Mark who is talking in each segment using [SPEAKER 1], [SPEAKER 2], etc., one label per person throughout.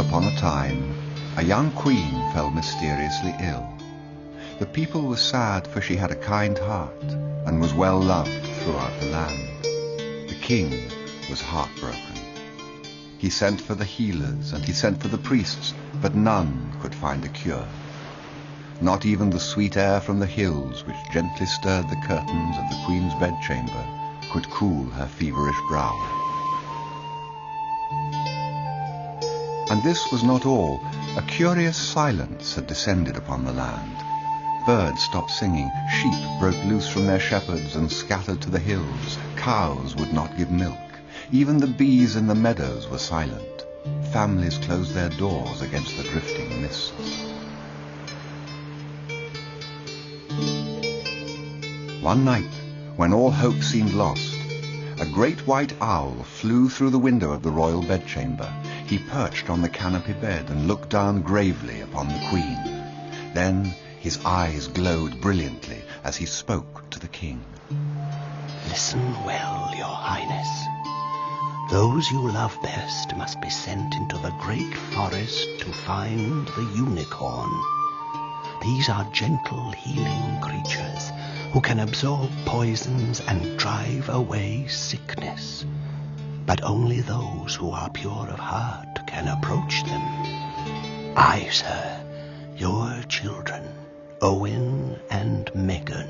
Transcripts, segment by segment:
[SPEAKER 1] upon a time, a young queen fell mysteriously ill. The people were sad, for she had a kind heart and was well loved throughout the land. The king was heartbroken. He sent for the healers and he sent for the priests, but none could find a cure. Not even the sweet air from the hills, which gently stirred the curtains of the queen's bedchamber, could cool her feverish brow. And this was not all. A curious silence had descended upon the land. Birds stopped singing, sheep broke loose from their shepherds and scattered to the hills, cows would not give milk, even the bees in the meadows were silent. Families closed their doors against the drifting mists. One night, when all hope seemed lost, a great white owl flew through the window of the royal bedchamber. He perched on the canopy bed and looked down gravely upon the queen. Then his eyes glowed brilliantly as he spoke to the king.
[SPEAKER 2] Listen well, your highness. Those you love best must be sent into the great forest to find the unicorn. These are gentle, healing creatures who can absorb poisons and drive away sickness. But only those who are pure of heart can approach them. I, sir, your children, Owen and Megan.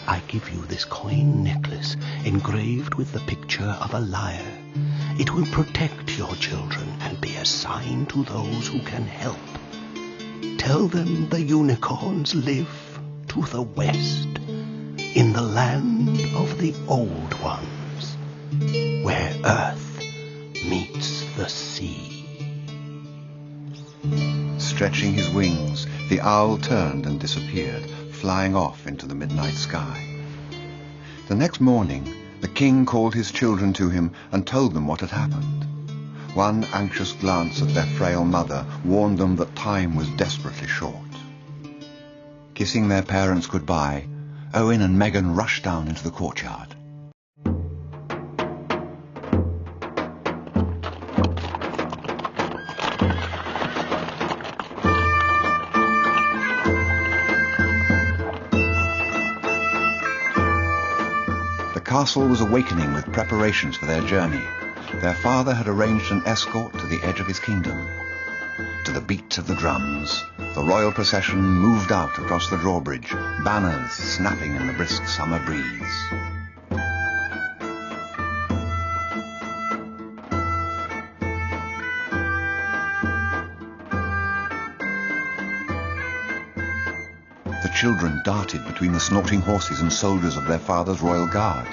[SPEAKER 2] I give you this coin necklace engraved with the picture of a lyre. It will protect your children and be a sign to those who can help. Tell them the unicorns live to the west, in the land of the old ones, where earth meets the sea.
[SPEAKER 1] Stretching his wings, the owl turned and disappeared, flying off into the midnight sky. The next morning, the king called his children to him and told them what had happened. One anxious glance at their frail mother warned them that time was desperately short. Kissing their parents goodbye, Owen and Megan rushed down into the courtyard. The castle was awakening with preparations for their journey. Their father had arranged an escort to the edge of his kingdom. To the beat of the drums, the royal procession moved out across the drawbridge, banners snapping in the brisk summer breeze. The children darted between the snorting horses and soldiers of their father's royal guard,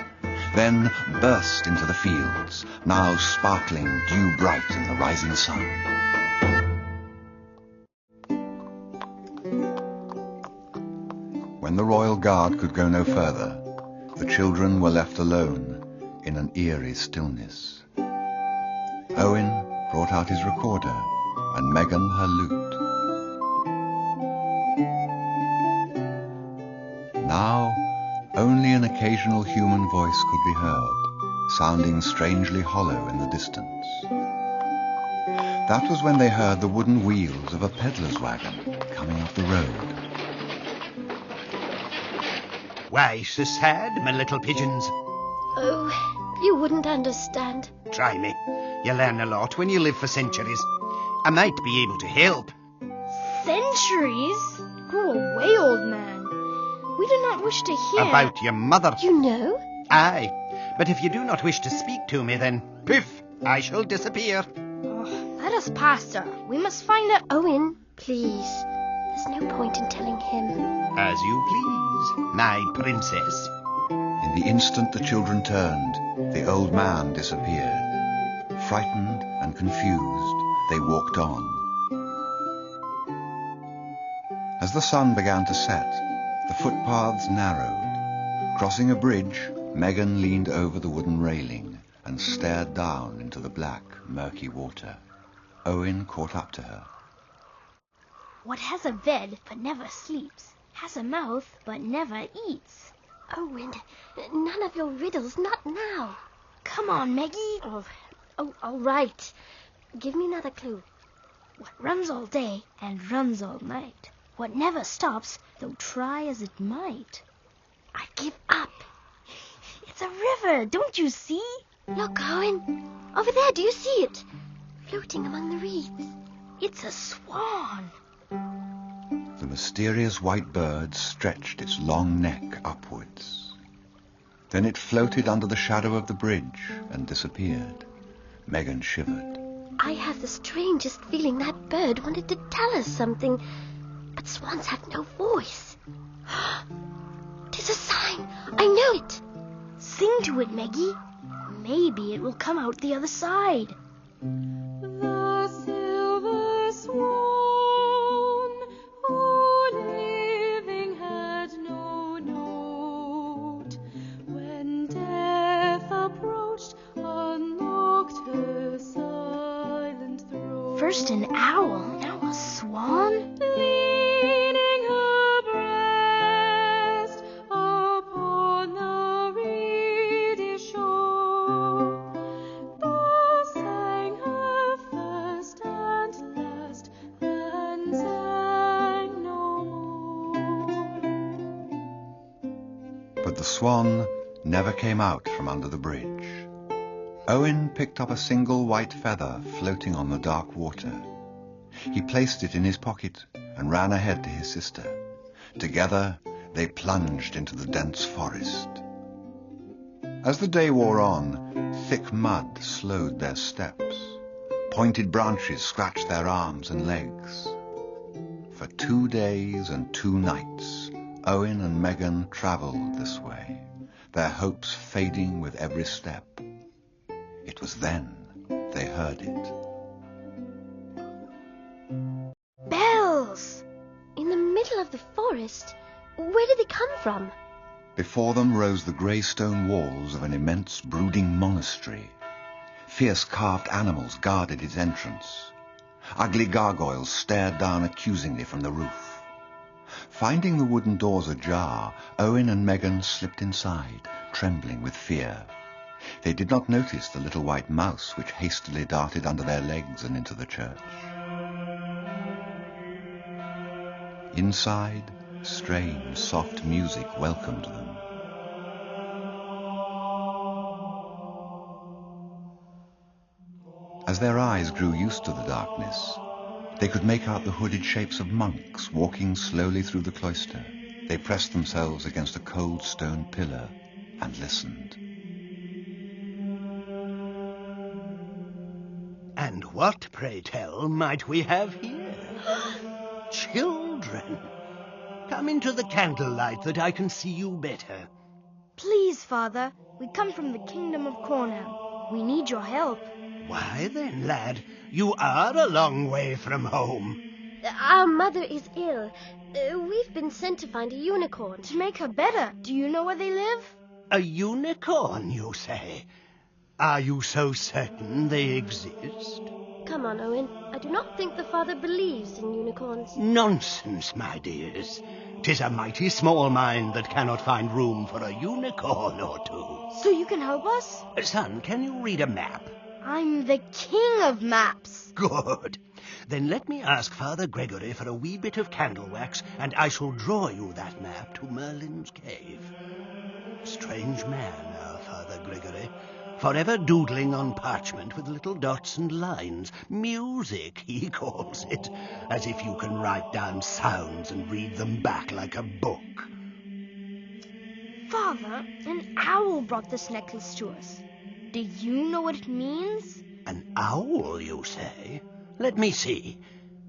[SPEAKER 1] then burst into the fields, now sparkling dew-bright in the rising sun. When the royal guard could go no further, the children were left alone in an eerie stillness. Owen brought out his recorder and Megan her lute. Now, only an occasional human voice could be heard, sounding strangely hollow in the distance. That was when they heard the wooden wheels of a peddler's wagon coming up the road.
[SPEAKER 2] Why so sad, my little pigeons?
[SPEAKER 3] Oh, you wouldn't understand.
[SPEAKER 2] Try me. You learn a lot when you live for centuries. I might be able to help.
[SPEAKER 3] Centuries? Go away, old man. We do not wish to hear...
[SPEAKER 2] About your mother.
[SPEAKER 3] You know?
[SPEAKER 2] Aye, but if you do not wish to speak to me, then, poof, I shall disappear.
[SPEAKER 3] Oh, let us pass, sir. We must find out... Owen, please. There's no point in telling him.
[SPEAKER 2] As you please, my princess.
[SPEAKER 1] In the instant the children turned, the old man disappeared. Frightened and confused, they walked on. As the sun began to set, the footpaths narrowed. Crossing a bridge, Megan leaned over the wooden railing and stared down into the black, murky water. Owen caught up to her.
[SPEAKER 3] What has a bed but never sleeps, has a mouth but never eats? Owen, none of your riddles, not now. Come on, Maggie. Oh, all right. Give me another clue. What runs all day and runs all night. What never stops, though try as it might. I give up. It's a river, don't you see? Look, Owen. Over there, do you see it? Floating among the reeds. It's a swan.
[SPEAKER 1] The mysterious white bird stretched its long neck upwards. Then it floated under the shadow of the bridge and disappeared. Megan shivered.
[SPEAKER 3] I have the strangest feeling that bird wanted to tell us something, but swans have no voice. 'Tis a sign. I know it. Sing to it, Meggie. Maybe it will come out the other side.
[SPEAKER 4] The silver swan, who living had no note, when death approached, unlocked her silent throat.
[SPEAKER 3] First an owl, now a swan.
[SPEAKER 4] Leaning her breast upon the reedy shore, thus sang her first and last, and sang no more.
[SPEAKER 1] But the swan never came out from under the bridge. Owen picked up a single white feather floating on the dark water. He placed it in his pocket and ran ahead to his sister. Together, they plunged into the dense forest. As the day wore on, thick mud slowed their steps. Pointed branches scratched their arms and legs. For 2 days and 2 nights, Owen and Megan travelled this way, their hopes fading with every step. It was then they heard it.
[SPEAKER 3] Bells! In the middle of the forest? Where did they come from?
[SPEAKER 1] Before them rose the grey stone walls of an immense brooding monastery. Fierce carved animals guarded its entrance. Ugly gargoyles stared down accusingly from the roof. Finding the wooden doors ajar, Owen and Megan slipped inside, trembling with fear. They did not notice the little white mouse which hastily darted under their legs and into the church. Inside, strange, soft music welcomed them. As their eyes grew used to the darkness, they could make out the hooded shapes of monks walking slowly through the cloister. They pressed themselves against a cold stone pillar and listened.
[SPEAKER 2] And what, pray tell, might we have here? Children! Come into the candlelight that I can see you better.
[SPEAKER 3] Please, Father, we come from the kingdom of Cornell. We need your help.
[SPEAKER 2] Why then, lad, you are a long way from home.
[SPEAKER 3] Our mother is ill. We've been sent to find a unicorn. To make her better. Do you know where they live?
[SPEAKER 2] A unicorn, you say? Are you so certain they exist?
[SPEAKER 3] Come on, Owen. I do not think the father believes in unicorns.
[SPEAKER 2] Nonsense, my dears. 'Tis a mighty small mind that cannot find room for a unicorn or two.
[SPEAKER 3] So you can help us?
[SPEAKER 2] Son, can you read a map?
[SPEAKER 3] I'm the king of maps.
[SPEAKER 2] Good. Then let me ask Father Gregory for a wee bit of candle wax, and I shall draw you that map to Merlin's cave. Strange man, our Father Gregory. Forever doodling on parchment with little dots and lines. Music, he calls it. As if you can write down sounds and read them back like a book.
[SPEAKER 3] Father, an owl brought this necklace to us. Do you know what it means?
[SPEAKER 2] An owl, you say? Let me see.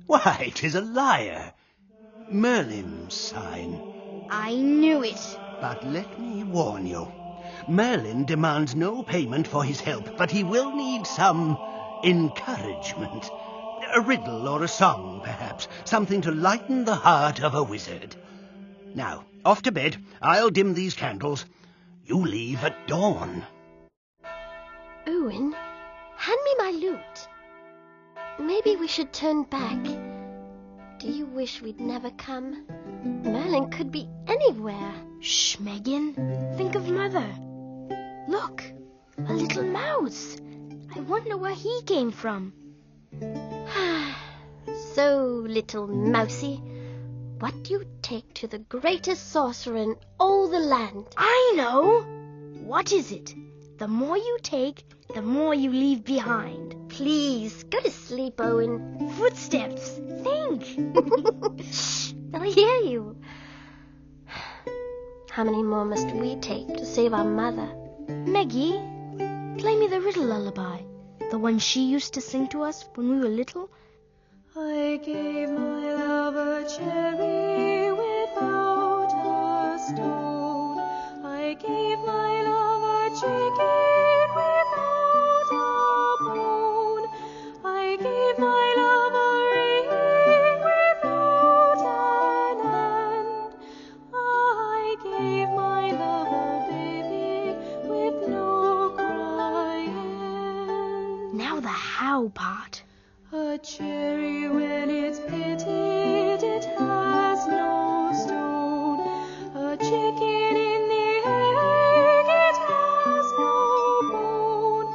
[SPEAKER 2] Why, 'tis a lyre. Merlin's sign.
[SPEAKER 3] I knew it.
[SPEAKER 2] But let me warn you. Merlin demands no payment for his help, but he will need some encouragement. A riddle or a song, perhaps. Something to lighten the heart of a wizard. Now, off to bed. I'll dim these candles. You leave at dawn.
[SPEAKER 3] Owen, hand me my lute. Maybe we should turn back. Do you wish we'd never come? Merlin could be anywhere. Shh, Megan. Think of Mother. Look, a little mouse. I wonder where he came from.
[SPEAKER 5] So, little mousie, what do you take to the greatest sorcerer in all the land?
[SPEAKER 3] I know! What is it? The more you take, the more you leave behind.
[SPEAKER 5] Please, go to sleep, Owen.
[SPEAKER 3] Footsteps. Think.
[SPEAKER 5] Shh, they'll hear you. How many more must we take to save our mother?
[SPEAKER 3] Maggie, play me the riddle lullaby. The one she used to sing to us when we were little.
[SPEAKER 4] I gave my love a cherry without a stone. I gave my love a chicken without a bone. I gave my love a ring without an end. I gave my love a baby with no crying.
[SPEAKER 3] Now the how part.
[SPEAKER 4] A cherry when it's pitted, it has no stone. A chicken in the egg, it has no bone.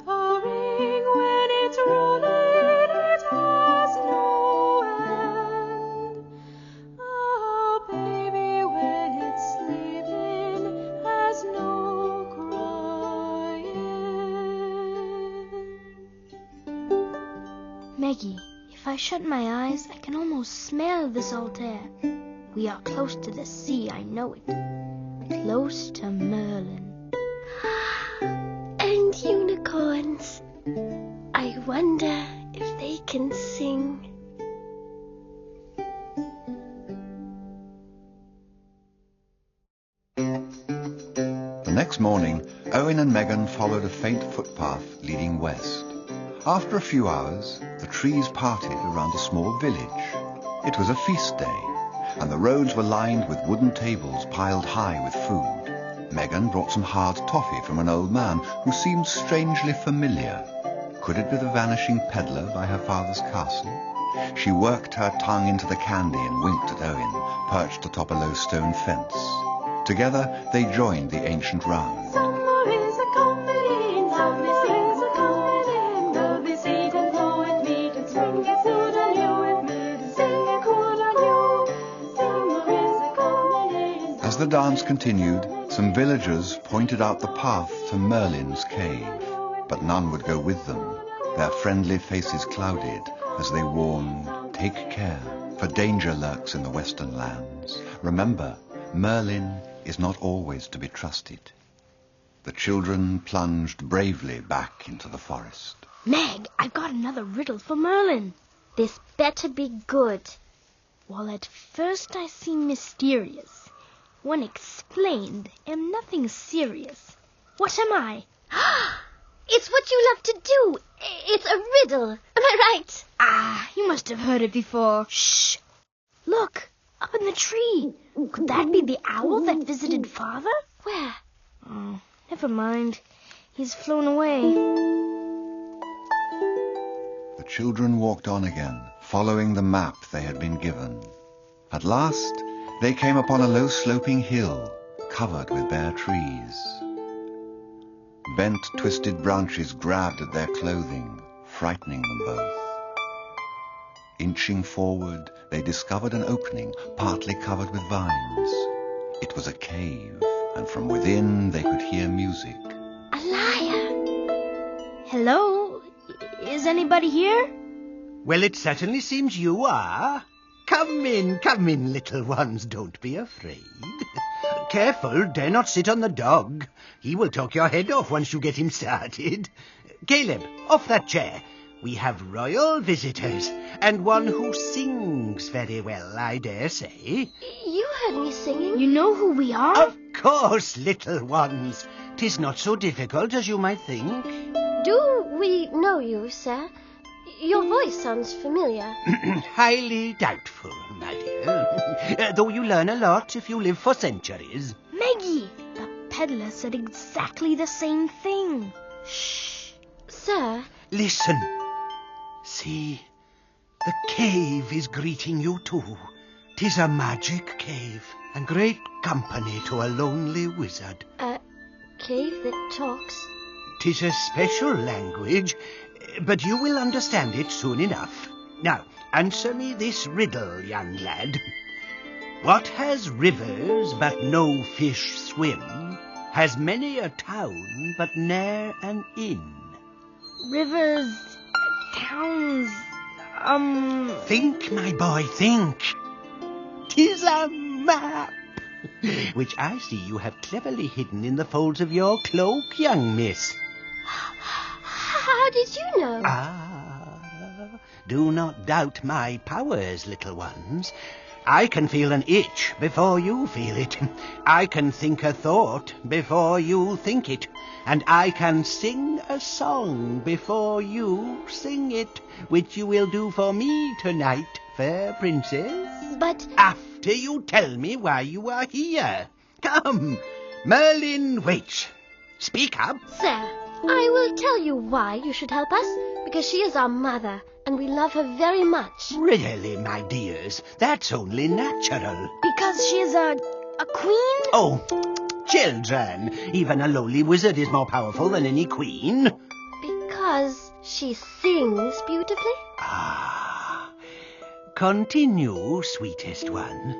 [SPEAKER 4] A ring when it's rolling, it has no end. A baby when it's sleeping has no crying.
[SPEAKER 3] Maggie, if I shut my eyes, I can almost smell the salt air. We are close to the sea, I know it. Close to Merlin.
[SPEAKER 5] And unicorns. I wonder if they can sing.
[SPEAKER 1] The next morning, Owen and Megan followed a faint footpath leading west. After a few hours, the trees parted around a small village. It was a feast day, and the roads were lined with wooden tables piled high with food. Megan brought some hard toffee from an old man who seemed strangely familiar. Could it be the vanishing peddler by her father's castle? She worked her tongue into the candy and winked at Owen, perched atop a low stone fence. Together they joined the ancient round.
[SPEAKER 4] Summer is a-comin', summer is a-comin', love is sweet and flow and meet, and spring gets new and new with me, sing a cool and you. Summer is a-comin'.
[SPEAKER 1] As the dance continued, some villagers pointed out the path to Merlin's cave, but none would go with them. Their friendly faces clouded as they warned, "Take care, for danger lurks in the western lands. Remember, Merlin is not always to be trusted." The children plunged bravely back into the forest.
[SPEAKER 3] Meg, I've got another riddle for Merlin.
[SPEAKER 5] This better be good.
[SPEAKER 3] While at first I seem mysterious, when explained, am nothing serious. What am I?
[SPEAKER 5] It's what you love to do. It's a riddle. Am I right?
[SPEAKER 3] Ah, you must have heard it before. Shh! Look, up in the tree. Could that be the owl that visited Father?
[SPEAKER 5] Where?
[SPEAKER 3] Oh, never mind. He's flown away.
[SPEAKER 1] The children walked on again, following the map they had been given. At last, they came upon a low sloping hill covered with bare trees. Bent, twisted branches grabbed at their clothing, frightening them both. Inching forward, they discovered an opening partly covered with vines. It was a cave, and from within they could hear music.
[SPEAKER 5] A liar.
[SPEAKER 3] Hello? Is anybody here?
[SPEAKER 2] Well, it certainly seems you are. Come in, little ones. Don't be afraid. Careful, dare not sit on the dog. He will talk your head off once you get him started. Caleb, off that chair. We have royal visitors, and one who sings very well, I dare say.
[SPEAKER 5] You heard me singing.
[SPEAKER 3] You know who we are?
[SPEAKER 2] Of course, little ones. 'Tis not so difficult as you might think.
[SPEAKER 5] Do we know you, sir? Your voice sounds familiar.
[SPEAKER 2] Highly doubtful, my dear. Though you learn a lot if you live for centuries.
[SPEAKER 3] Maggie! The peddler said exactly the same thing.
[SPEAKER 5] Shh. Sir?
[SPEAKER 2] Listen. See, the cave is greeting you too. 'Tis a magic cave, and great company to a lonely wizard.
[SPEAKER 5] A cave that talks?
[SPEAKER 2] 'Tis a special language. but you will understand it soon enough. Now, answer me this riddle, young lad. What has rivers but no fish swim, has many a town but ne'er an inn?
[SPEAKER 3] Rivers, towns,
[SPEAKER 2] Think, my boy, think. 'Tis a map, which I see you have cleverly hidden in the folds of your cloak, young miss.
[SPEAKER 5] How did you know?
[SPEAKER 2] Do not doubt my powers, little ones. I can feel an itch before you feel it. I can think a thought before you think it. And I can sing a song before you sing it, which you will do for me tonight, fair princess.
[SPEAKER 5] But...
[SPEAKER 2] After you tell me why you are here. Come, Merlin waits. Speak up.
[SPEAKER 5] Sir, I will tell you why you should help us. Because she is our mother, and we love her very much.
[SPEAKER 2] Really, my dears, that's only natural.
[SPEAKER 3] because she is a queen?
[SPEAKER 2] Oh, children, even a lowly wizard is more powerful than any queen.
[SPEAKER 5] Because she sings beautifully?
[SPEAKER 2] Continue, sweetest one.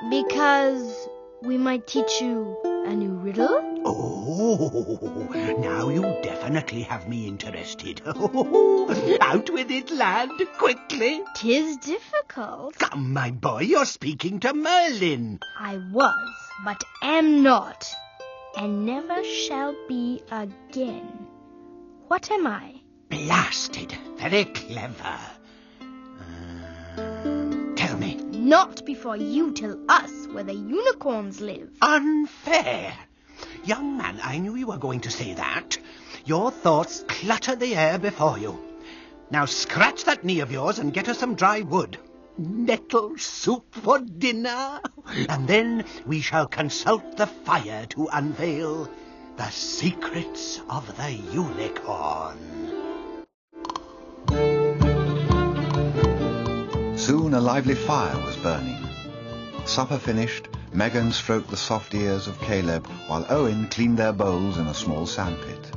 [SPEAKER 3] Because we might teach you a new riddle?
[SPEAKER 2] Oh, now you definitely have me interested. Out with it, lad, quickly.
[SPEAKER 3] 'Tis difficult.
[SPEAKER 2] Come, my boy, you're speaking to Merlin.
[SPEAKER 3] I was, but am not, and never shall be again. What am I?
[SPEAKER 2] Blasted, very clever. Tell me.
[SPEAKER 3] Not before you tell us where the unicorns live.
[SPEAKER 2] Unfair. Young man, I knew you were going to say that. Your thoughts clutter the air before you. Now scratch that knee of yours and get us some dry wood. Nettle soup for dinner. And then we shall consult the fire to unveil the secrets of the unicorn.
[SPEAKER 1] Soon a lively fire was burning. Supper finished, Megan stroked the soft ears of Caleb while Owen cleaned their bowls in a small sandpit.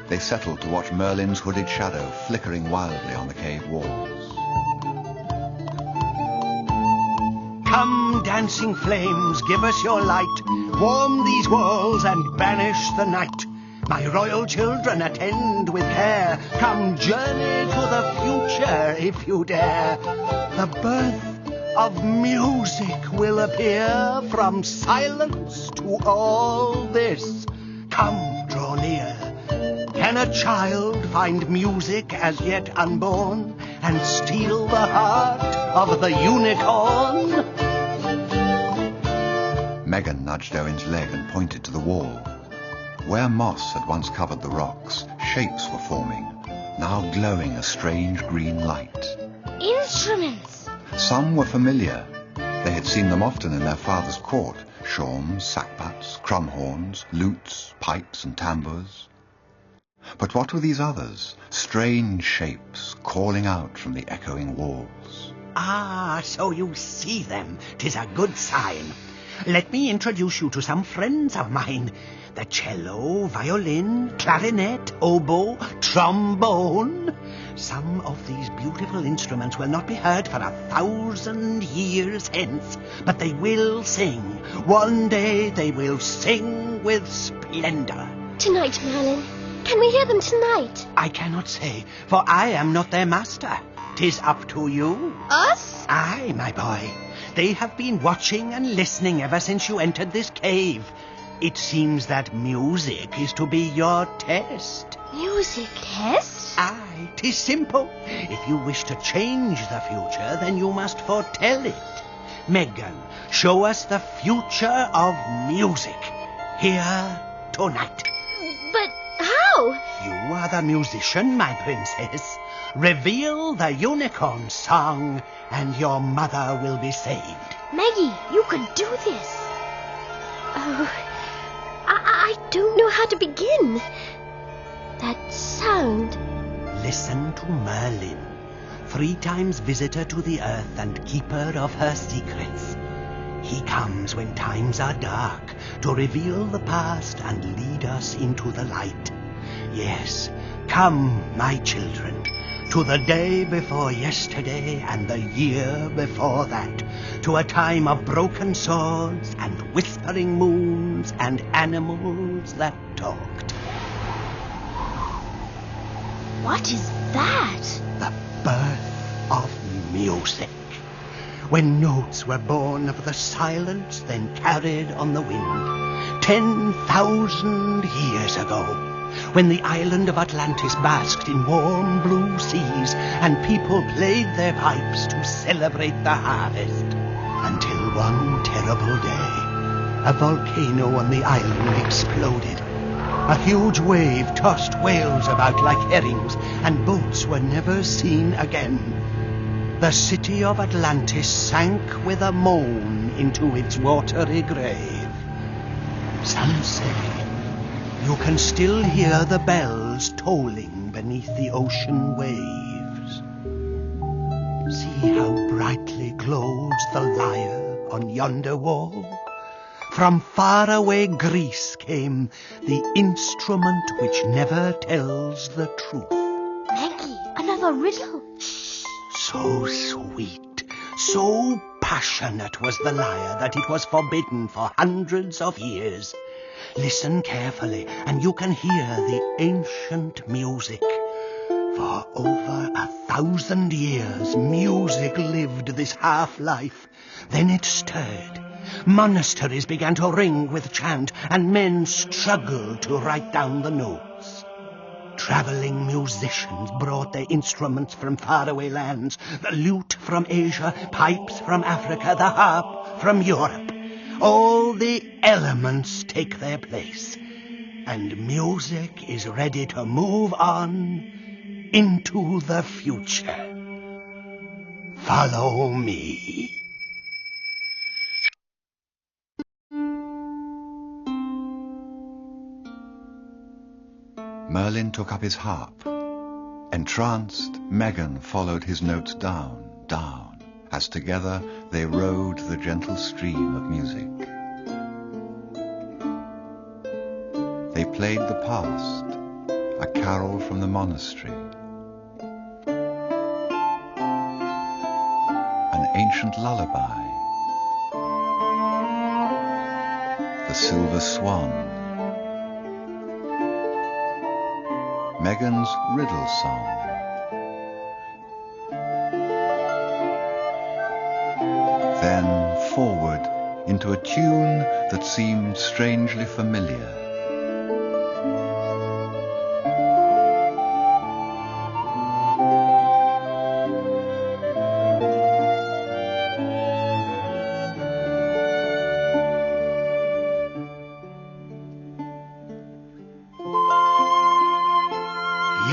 [SPEAKER 1] They settled to watch Merlin's hooded shadow flickering wildly on the cave walls.
[SPEAKER 2] Come, dancing flames, give us your light. Warm these walls and banish the night. My royal children, attend with care. Come, journey to the future if you dare. The birth of music will appear from silence to all this. Come, draw near. Can a child find music as yet unborn and steal the heart of the unicorn?
[SPEAKER 1] Megan nudged Owen's leg and pointed to the wall. Where moss had once covered the rocks, shapes were forming, now glowing a strange green light.
[SPEAKER 3] Instruments!
[SPEAKER 1] Some were familiar. They had seen them often in their father's court: shawms, sackbuts, crumhorns, lutes, pipes and tambours. But what were these others, strange shapes calling out from the echoing walls?
[SPEAKER 2] So you see them. 'Tis a good sign. Let me introduce you to some friends of mine. The cello, violin, clarinet, oboe, trombone. Some of these beautiful instruments will not be heard for 1,000 years hence, but they will sing. One day they will sing with splendor.
[SPEAKER 5] Tonight, Merlin. Can we hear them tonight?
[SPEAKER 2] I cannot say, for I am not their master. 'Tis up to you.
[SPEAKER 5] Us?
[SPEAKER 2] Aye, my boy. They have been watching and listening ever since you entered this cave. It seems that music is to be your test.
[SPEAKER 5] Music?
[SPEAKER 3] Test?
[SPEAKER 2] Aye, 'tis simple. If you wish to change the future, then you must foretell it. Megan, show us the future of music. Here tonight.
[SPEAKER 5] But how?
[SPEAKER 2] You are the musician, my princess. Reveal the unicorn song, and your mother will be saved.
[SPEAKER 3] Maggie, you could do this.
[SPEAKER 5] Oh, I don't know how to begin. That sound.
[SPEAKER 2] Listen to Merlin, 3 times visitor to the earth and keeper of her secrets. He comes when times are dark to reveal the past and lead us into the light. Yes, come, my children, to the day before yesterday and the year before that, to a time of broken swords and whispering moons and animals that talked.
[SPEAKER 3] What is that?
[SPEAKER 2] The birth of music. When notes were born of the silence, then carried on the wind. 10,000 years ago, when the island of Atlantis basked in warm blue seas, and people played their pipes to celebrate the harvest. Until one terrible day, a volcano on the island exploded. A huge wave tossed whales about like herrings, and boats were never seen again. The city of Atlantis sank with a moan into its watery grave. Some say you can still hear the bells tolling beneath the ocean waves. See how brightly glows the lyre on yonder wall? From faraway Greece came the instrument which never tells the truth.
[SPEAKER 3] Maggie, another riddle.
[SPEAKER 2] So sweet, so passionate was the lyre that it was forbidden for hundreds of years. Listen carefully, and you can hear the ancient music. For over 1,000 years, music lived this half-life. Then it stirred. Monasteries began to ring with chant, and men struggled to write down the notes. Traveling musicians brought their instruments from faraway lands, the lute from Asia, pipes from Africa, the harp from Europe. All the elements take their place, and music is ready to move on into the future. Follow me.
[SPEAKER 1] Merlin took up his harp. Entranced, Megan followed his notes down, down, as together they rode the gentle stream of music. They played the past, a carol from the monastery, an ancient lullaby, the silver swan, Megan's riddle song. Then forward into a tune that seemed strangely familiar.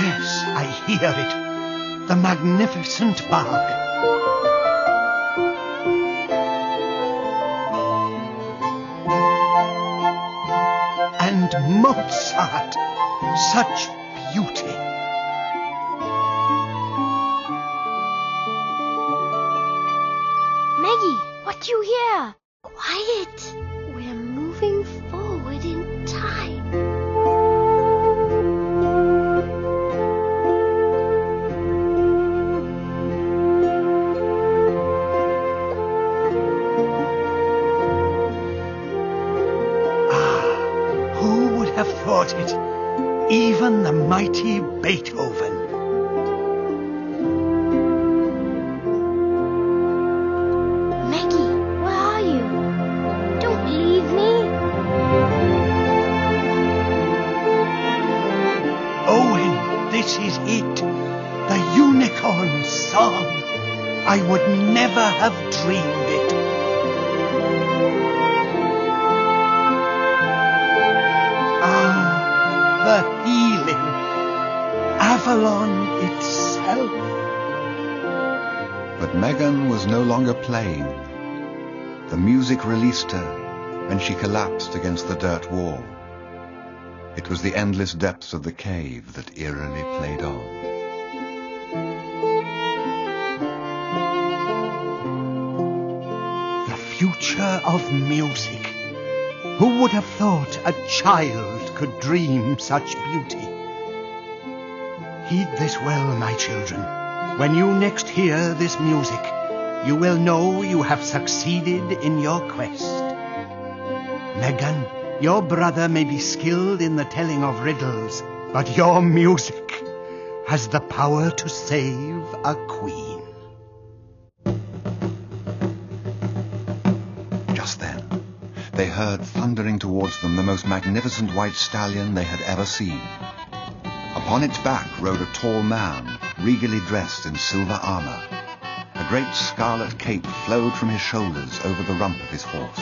[SPEAKER 2] Yes, I hear it. The magnificent bark. And Mozart. Such beauty.
[SPEAKER 3] Maggie, what do you hear?
[SPEAKER 5] Quiet. We're moving forward in time.
[SPEAKER 2] Who would have thought it? Even the mighty Beethoven.
[SPEAKER 3] Maggie, where are you? Don't leave me.
[SPEAKER 2] Owen, this is it. The unicorn song. I would never have dreamed it. Ah, the healing. Avalon itself.
[SPEAKER 1] But Megan was no longer playing. The music released her, and she collapsed against the dirt wall. It was the endless depths of the cave that eerily played on.
[SPEAKER 2] The future of music. Who would have thought a child could dream such beauty? Heed this well, my children. When you next hear this music, you will know you have succeeded in your quest. Megan, your brother may be skilled in the telling of riddles, but your music has the power to save a queen.
[SPEAKER 1] Just then, they heard thundering towards them the most magnificent white stallion they had ever seen. Upon its back rode a tall man, regally dressed in silver armor. A great scarlet cape flowed from his shoulders over the rump of his horse.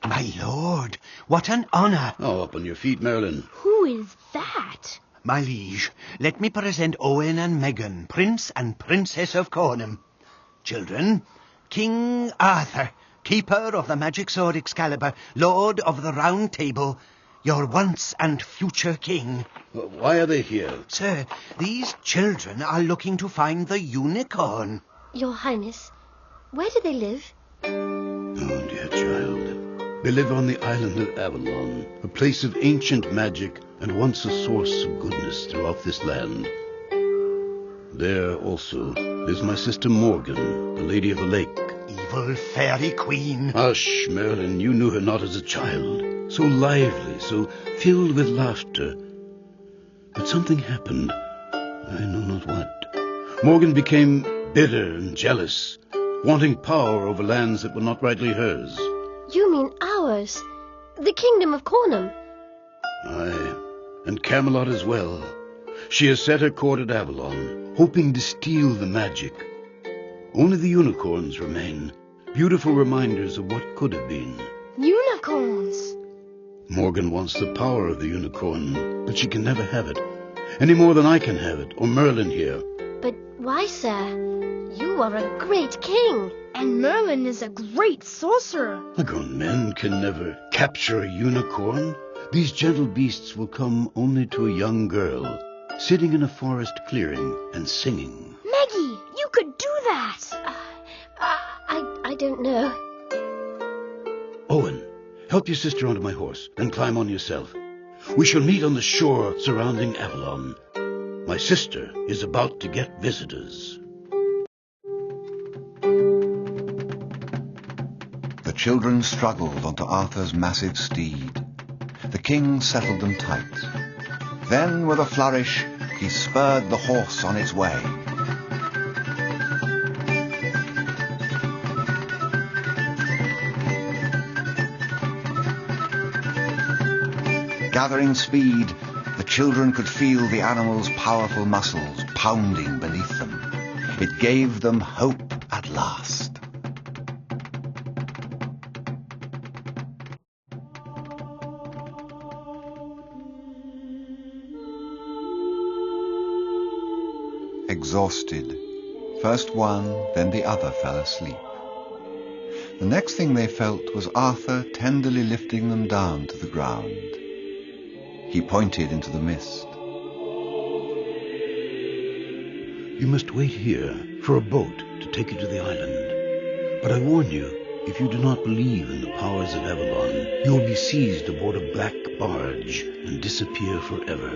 [SPEAKER 2] My lord, what an honor.
[SPEAKER 6] Oh, up on your feet, Merlin.
[SPEAKER 3] Who is that?
[SPEAKER 2] My liege, let me present Owen and Megan, Prince and Princess of Cornham. Children, King Arthur, keeper of the magic sword Excalibur, Lord of the Round Table, your once and future king.
[SPEAKER 6] Why are they here?
[SPEAKER 2] Sir, these children are looking to find the unicorn.
[SPEAKER 5] Your Highness, where do they live?
[SPEAKER 6] Oh, dear child. They live on the island of Avalon, a place of ancient magic and once a source of goodness throughout this land. There also lives my sister Morgan, the Lady of the Lake.
[SPEAKER 2] Evil fairy queen.
[SPEAKER 6] Hush, Merlin, you knew her not as a child. So lively, so filled with laughter. But something happened. I know not what. Morgan became bitter and jealous, wanting power over lands that were not rightly hers.
[SPEAKER 5] You mean ours, the kingdom of Cornham.
[SPEAKER 6] Aye, and Camelot as well. She has set her court at Avalon, hoping to steal the magic. Only the unicorns remain, beautiful reminders of what could have been.
[SPEAKER 3] Unicorns!
[SPEAKER 6] Morgan wants the power of the unicorn, but she can never have it, any more than I can have it, or Merlin here.
[SPEAKER 5] But why, sir? You are a great king.
[SPEAKER 3] And Merlin is a great sorcerer.
[SPEAKER 6] The grown men can never capture a unicorn. These gentle beasts will come only to a young girl, sitting in a forest clearing and singing.
[SPEAKER 3] Maggie, you could do that.
[SPEAKER 5] I don't know.
[SPEAKER 6] Owen, help your sister onto my horse, then climb on yourself. We shall meet on the shore surrounding Avalon. My sister is about to get visitors.
[SPEAKER 1] The children struggled onto Arthur's massive steed. The king settled them tight. Then, with a flourish, he spurred the horse on its way. Gathering speed, the children could feel the animal's powerful muscles pounding beneath them. It gave them hope at last. Exhausted, first one, then the other fell asleep. The next thing they felt was Arthur tenderly lifting them down to the ground. He pointed into the mist.
[SPEAKER 6] You must wait here for a boat to take you to the island. But I warn you, if you do not believe in the powers of Avalon, you will be seized aboard a black barge and disappear forever.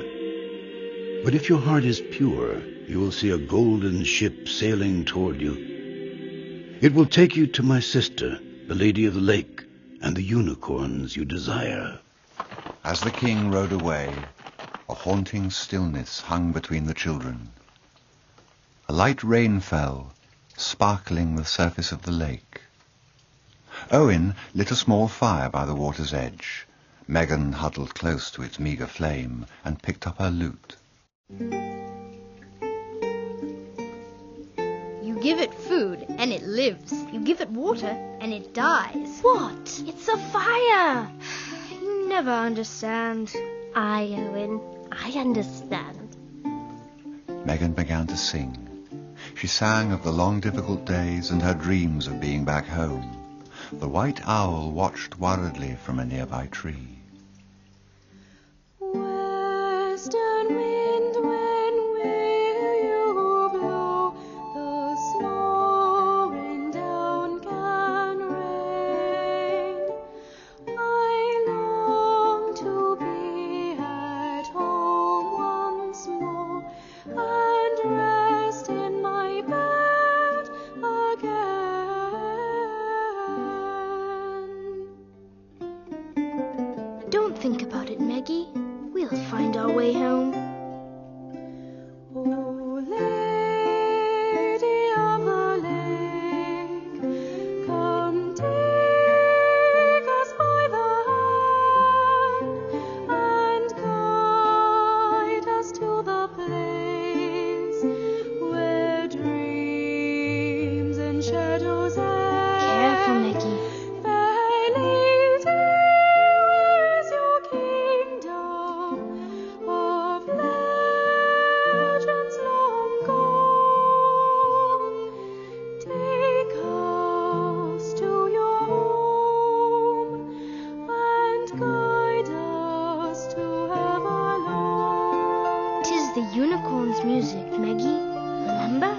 [SPEAKER 6] But if your heart is pure, you will see a golden ship sailing toward you. It will take you to my sister, the Lady of the Lake, and the unicorns you desire.
[SPEAKER 1] As the king rode away, a haunting stillness hung between the children. A light rain fell, sparkling the surface of the lake. Owen lit a small fire by the water's edge. Megan huddled close to its meagre flame and picked up her lute.
[SPEAKER 3] You give it food, and it lives. You give it water, and it dies.
[SPEAKER 5] What?
[SPEAKER 3] It's a fire! You never understand.
[SPEAKER 5] Aye, Owen, I understand.
[SPEAKER 1] Megan began to sing. She sang of the long, difficult days and her dreams of being back home. The white owl watched worriedly from a nearby tree.
[SPEAKER 4] Western wind.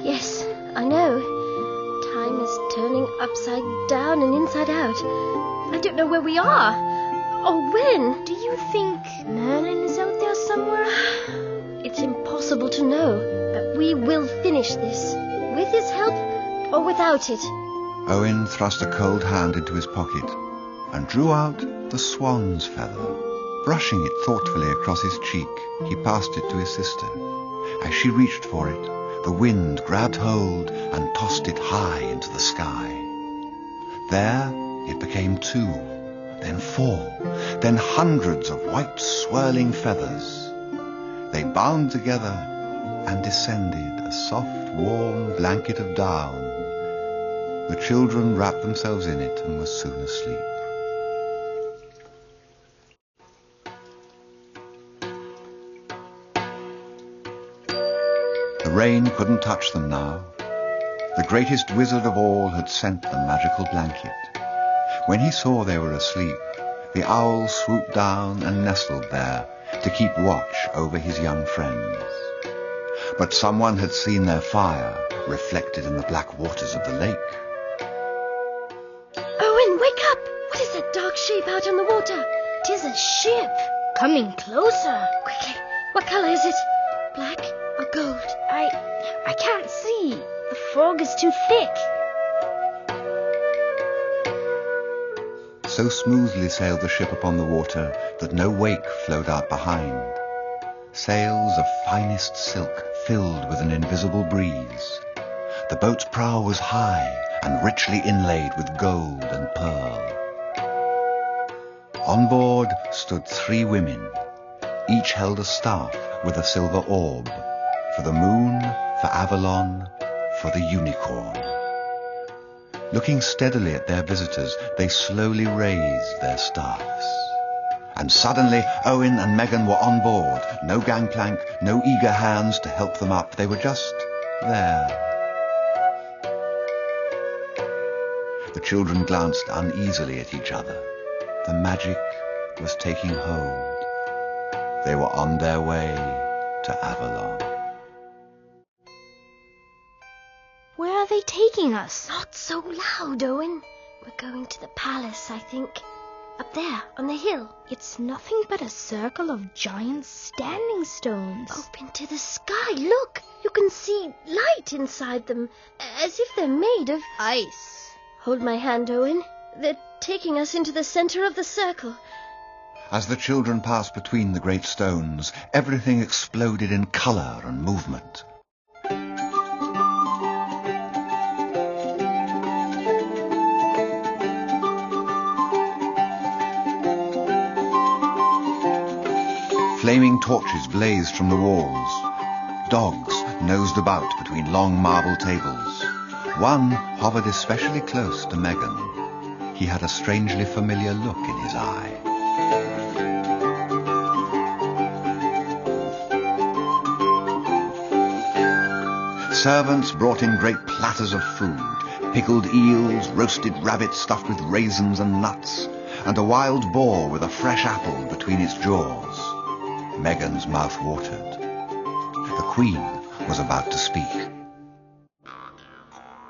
[SPEAKER 5] Yes, I know. Time is turning upside down and inside out. I don't know where we are, or when.
[SPEAKER 3] Do you think Merlin is out there somewhere?
[SPEAKER 5] It's impossible to know, but we will finish this, with his help or without it.
[SPEAKER 1] Owen thrust a cold hand into his pocket and drew out the swan's feather. Brushing it thoughtfully across his cheek, he passed it to his sister. As she reached for it, the wind grabbed hold and tossed it high into the sky. There it became 2, then 4, then hundreds of white swirling feathers. They bound together and descended, a soft, warm blanket of down. The children wrapped themselves in it and were soon asleep. The rain couldn't touch them now. The greatest wizard of all had sent the magical blanket. When he saw they were asleep, the owl swooped down and nestled there to keep watch over his young friends. But someone had seen their fire reflected in the black waters of the lake.
[SPEAKER 5] Owen, wake up! What is that dark shape out on the water?
[SPEAKER 3] 'Tis a ship coming closer.
[SPEAKER 5] Quickly, what color is it? Black or gold?
[SPEAKER 3] I can't see. The fog is too thick.
[SPEAKER 1] So smoothly sailed the ship upon the water that no wake flowed out behind. Sails of finest silk filled with an invisible breeze. The boat's prow was high and richly inlaid with gold and pearl. On board stood 3 women. Each held a staff with a silver orb, for the moon, for Avalon, for the unicorn. Looking steadily at their visitors, they slowly raised their staffs. And suddenly Owen and Megan were on board. No gangplank, no eager hands to help them up. They were just there. The children glanced uneasily at each other. The magic was taking hold. They were on their way to Avalon.
[SPEAKER 3] Where are they taking us?
[SPEAKER 5] Not so loud, Owen. We're going to the palace, I think. Up there, on the hill.
[SPEAKER 3] It's nothing but a circle of giant standing stones.
[SPEAKER 5] Open to the sky. Look, you can see light inside them, as if they're made of
[SPEAKER 3] Ice.
[SPEAKER 5] Hold my hand, Owen. They're taking us into the center of the circle.
[SPEAKER 1] As the children passed between the great stones, everything exploded in color and movement. Flaming torches blazed from the walls. Dogs nosed about between long marble tables. One hovered especially close to Megan. He had a strangely familiar look in his eye. Servants brought in great platters of food, pickled eels, roasted rabbits stuffed with raisins and nuts, and a wild boar with a fresh apple between its jaws. Megan's mouth watered. The Queen was about to speak.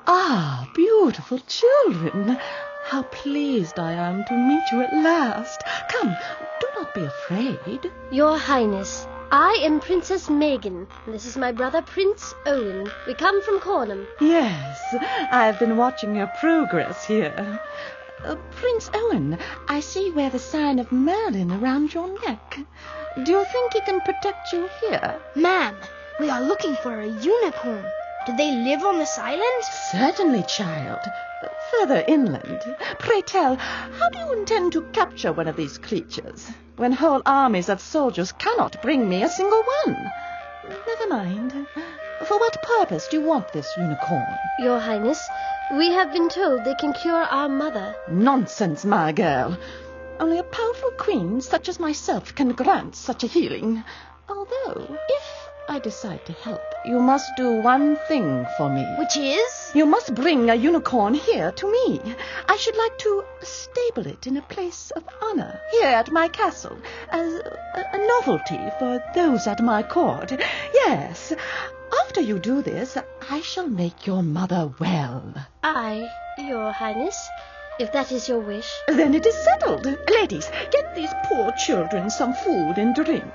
[SPEAKER 7] Ah, beautiful children! How pleased I am to meet you at last. Come, do not be afraid.
[SPEAKER 5] Your Highness, I am Princess Megan. This is my brother, Prince Owen. We come from Cornham.
[SPEAKER 7] Yes, I have been watching your progress here. Prince Owen, I see you wear the sign of Merlin around your neck. Do you think he can protect you here?
[SPEAKER 3] Ma'am, we are looking for a unicorn. Do they live on this island?
[SPEAKER 7] Certainly, child. Further inland. Pray tell, how do you intend to capture one of these creatures, when whole armies of soldiers cannot bring me a single one? Never mind. For what purpose do you want this unicorn?
[SPEAKER 5] Your Highness, we have been told they can cure our mother.
[SPEAKER 7] Nonsense, my girl. Only a powerful queen such as myself can grant such a healing. Although, if I decide to help, you must do one thing for me.
[SPEAKER 3] Which is?
[SPEAKER 7] You must bring a unicorn here to me. I should like to stable it in a place of honor here at my castle, as a novelty for those at my court. Yes, After you do this, I shall make your mother well.
[SPEAKER 5] I, Your Highness, if that is your wish.
[SPEAKER 7] Then it is settled. Ladies, get these poor children some food and drink,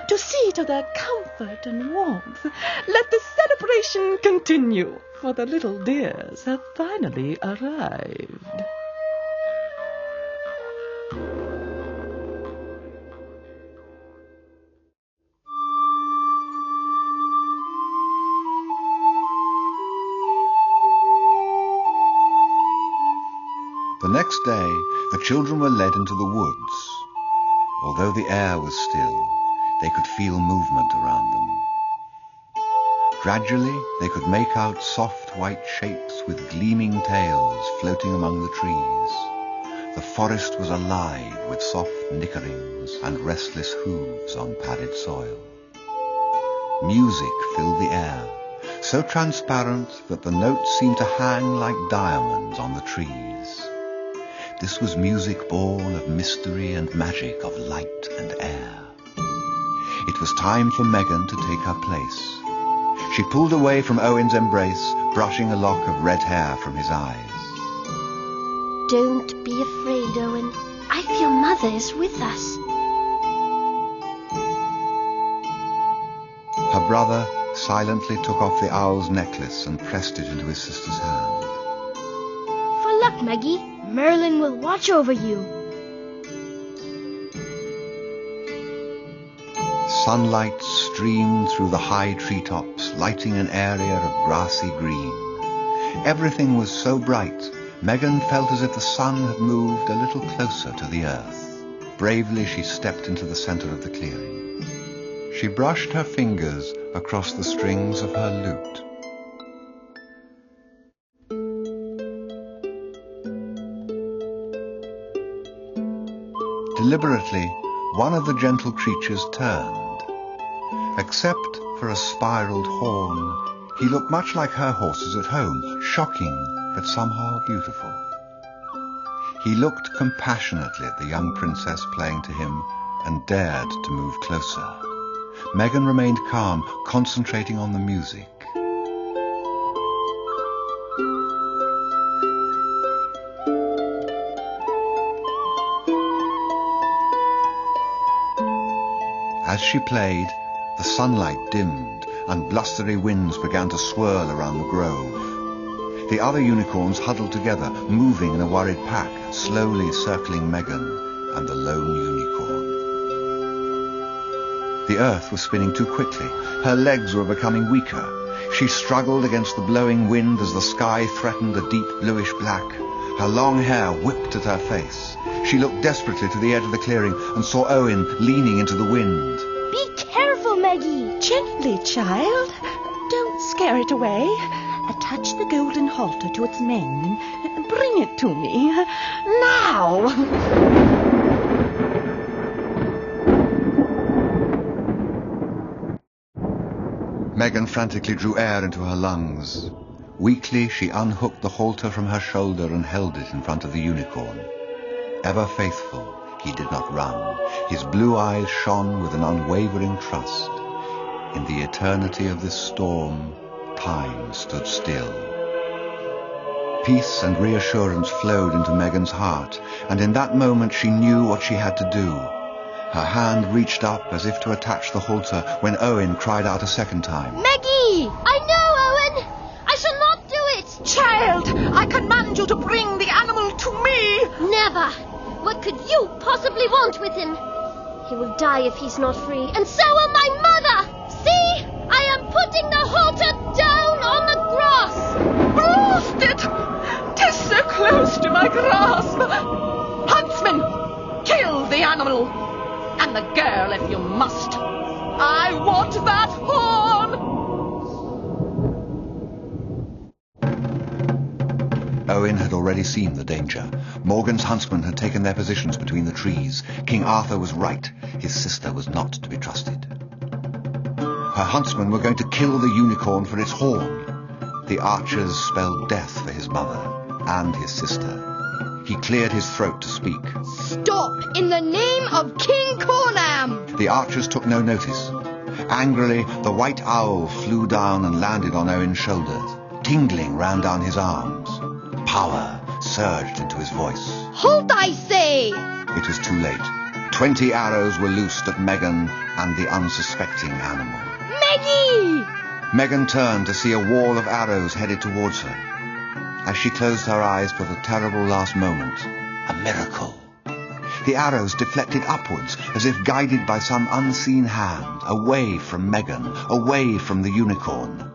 [SPEAKER 7] to see to their comfort and warmth. Let the celebration continue, for the little dears have finally arrived.
[SPEAKER 1] The next day, the children were led into the woods. Although the air was still, they could feel movement around them. Gradually, they could make out soft white shapes with gleaming tails floating among the trees. The forest was alive with soft nickerings and restless hooves on padded soil. Music filled the air, so transparent that the notes seemed to hang like diamonds on the trees. This was music born of mystery and magic, of light and air. It was time for Megan to take her place. She pulled away from Owen's embrace, brushing a lock of red hair from his eyes.
[SPEAKER 3] Don't be afraid, Owen. I feel Mother is with us.
[SPEAKER 1] Her brother silently took off the owl's necklace and pressed it into his sister's hand.
[SPEAKER 3] For luck, Maggie. Merlin will watch over you.
[SPEAKER 1] Sunlight streamed through the high treetops, lighting an area of grassy green. Everything was so bright, Megan felt as if the sun had moved a little closer to the earth. Bravely, she stepped into the center of the clearing. She brushed her fingers across the strings of her lute. Deliberately, one of the gentle creatures turned. Except for a spiraled horn, he looked much like her horses at home, shocking but somehow beautiful. He looked compassionately at the young princess playing to him and dared to move closer. Megan remained calm, concentrating on the music. As she played, the sunlight dimmed and blustery winds began to swirl around the grove. The other unicorns huddled together, moving in a worried pack, slowly circling Megan and the lone unicorn. The earth was spinning too quickly. Her legs were becoming weaker. She struggled against the blowing wind as the sky threatened a deep bluish black. Her long hair whipped at her face. She looked desperately to the edge of the clearing and saw Owen leaning into the wind.
[SPEAKER 3] Be careful, Maggie.
[SPEAKER 7] Gently, child. Don't scare it away. Attach the golden halter to its mane and bring it to me. Now!
[SPEAKER 1] Megan frantically drew air into her lungs. Weakly, she unhooked the halter from her shoulder and held it in front of the unicorn. Ever faithful, he did not run. His blue eyes shone with an unwavering trust. In the eternity of this storm, time stood still. Peace and reassurance flowed into Megan's heart, and in that moment she knew what she had to do. Her hand reached up as if to attach the halter when Owen cried out a second time.
[SPEAKER 3] Maggie! I know, Owen! I shall not do it!
[SPEAKER 7] Child, I command you to bring the animal to me!
[SPEAKER 5] Never! What could you possibly want with him? He will die if he's not free, and so will my mother! See? I am putting the halter down on the grass!
[SPEAKER 7] Lost it! 'Tis so close to my grasp! Huntsman, kill the animal! And the girl, if you must. I want that horn!
[SPEAKER 1] Owen had already seen the danger. Morgan's huntsmen had taken their positions between the trees. King Arthur was right. His sister was not to be trusted. Her huntsmen were going to kill the unicorn for its horn. The archers spelled death for his mother and his sister. He cleared his throat to speak.
[SPEAKER 3] Stop! In the name of King Cornam!
[SPEAKER 1] The archers took no notice. Angrily, the white owl flew down and landed on Owen's shoulders. Tingling ran down his arms. Power surged into his voice.
[SPEAKER 5] Halt, I say!
[SPEAKER 1] It was too late. 20 arrows were loosed at Megan and the unsuspecting animal.
[SPEAKER 5] Maggie!
[SPEAKER 1] Megan turned to see a wall of arrows headed towards her. As she closed her eyes for the terrible last moment, a miracle. The arrows deflected upwards as if guided by some unseen hand, away from Megan, away from the unicorn.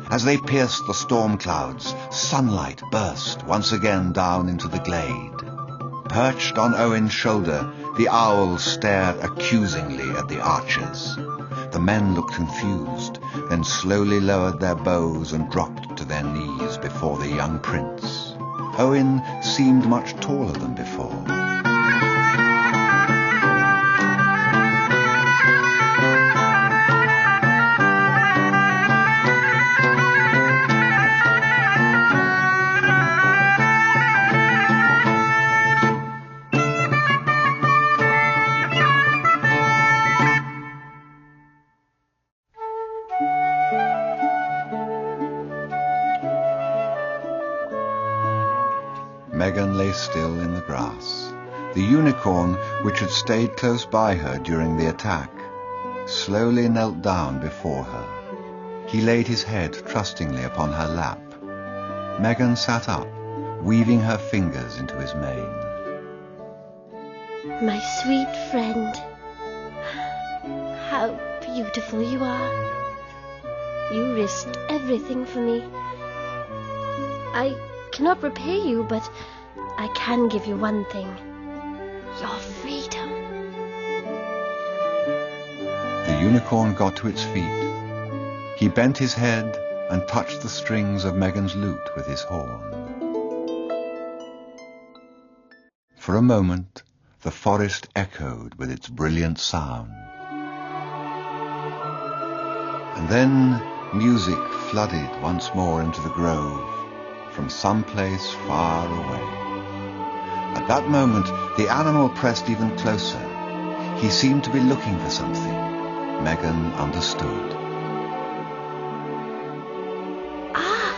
[SPEAKER 1] As they pierced the storm clouds, sunlight burst once again down into the glade. Perched on Owen's shoulder, the owl stared accusingly at the archers. The men looked confused, then slowly lowered their bows and dropped to their knees before the young prince. Owen seemed much taller than before. Megan lay still in the grass. The unicorn, which had stayed close by her during the attack, slowly knelt down before her. He laid his head trustingly upon her lap. Megan sat up, weaving her fingers into his mane.
[SPEAKER 5] My sweet friend, how beautiful you are. You risked everything for me. I cannot repay you, but I can give you one thing. Your freedom.
[SPEAKER 1] The unicorn got to its feet. He bent his head and touched the strings of Megan's lute with his horn. For a moment, the forest echoed with its brilliant sound. And then music flooded once more into the grove from some place far away. At that moment, the animal pressed even closer. He seemed to be looking for something. Megan understood.
[SPEAKER 5] Ah,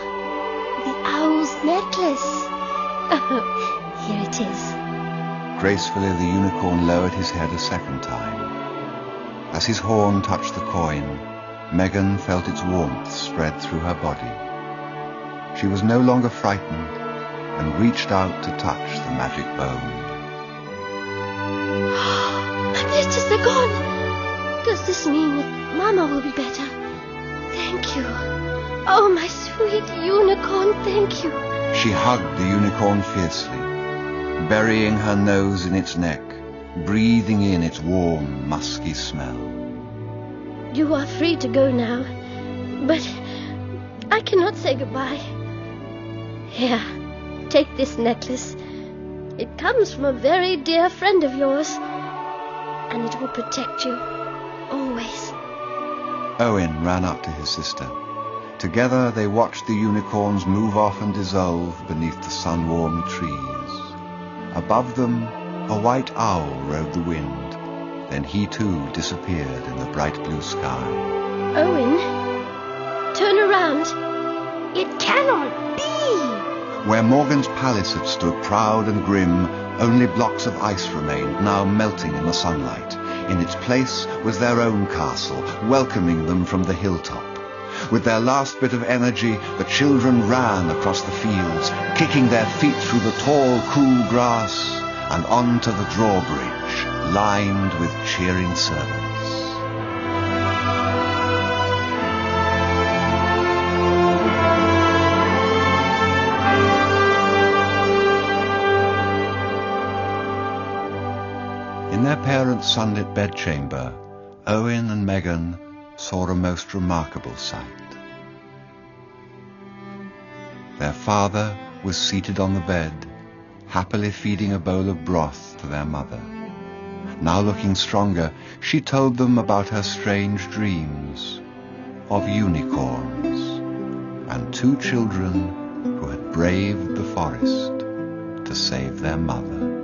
[SPEAKER 5] the owl's necklace. Here it is.
[SPEAKER 1] Gracefully, the unicorn lowered his head a second time. As his horn touched the coin, Megan felt its warmth spread through her body. She was no longer frightened and reached out to touch the magic bone.
[SPEAKER 5] My blisters are gone. Does this mean that Mama will be better? Thank you. Oh, my sweet unicorn, thank you.
[SPEAKER 1] She hugged the unicorn fiercely, burying her nose in its neck, breathing in its warm, musky smell.
[SPEAKER 5] You are free to go now, but I cannot say goodbye. Here, take this necklace. It comes from a very dear friend of yours, and it will protect you, always.
[SPEAKER 1] Owen ran up to his sister. Together they watched the unicorns move off and dissolve beneath the sun-warmed trees. Above them, a white owl rode the wind. Then he too disappeared in the bright blue sky.
[SPEAKER 5] Owen, turn around.
[SPEAKER 3] It cannot be!
[SPEAKER 1] Where Morgan's palace had stood proud and grim, only blocks of ice remained, now melting in the sunlight. In its place was their own castle, welcoming them from the hilltop. With their last bit of energy, the children ran across the fields, kicking their feet through the tall, cool grass and onto the drawbridge, lined with cheering servants. In their parents' sunlit bedchamber, Owen and Megan saw a most remarkable sight. Their father was seated on the bed, happily feeding a bowl of broth to their mother. Now looking stronger, she told them about her strange dreams of unicorns and 2 children who had braved the forest to save their mother.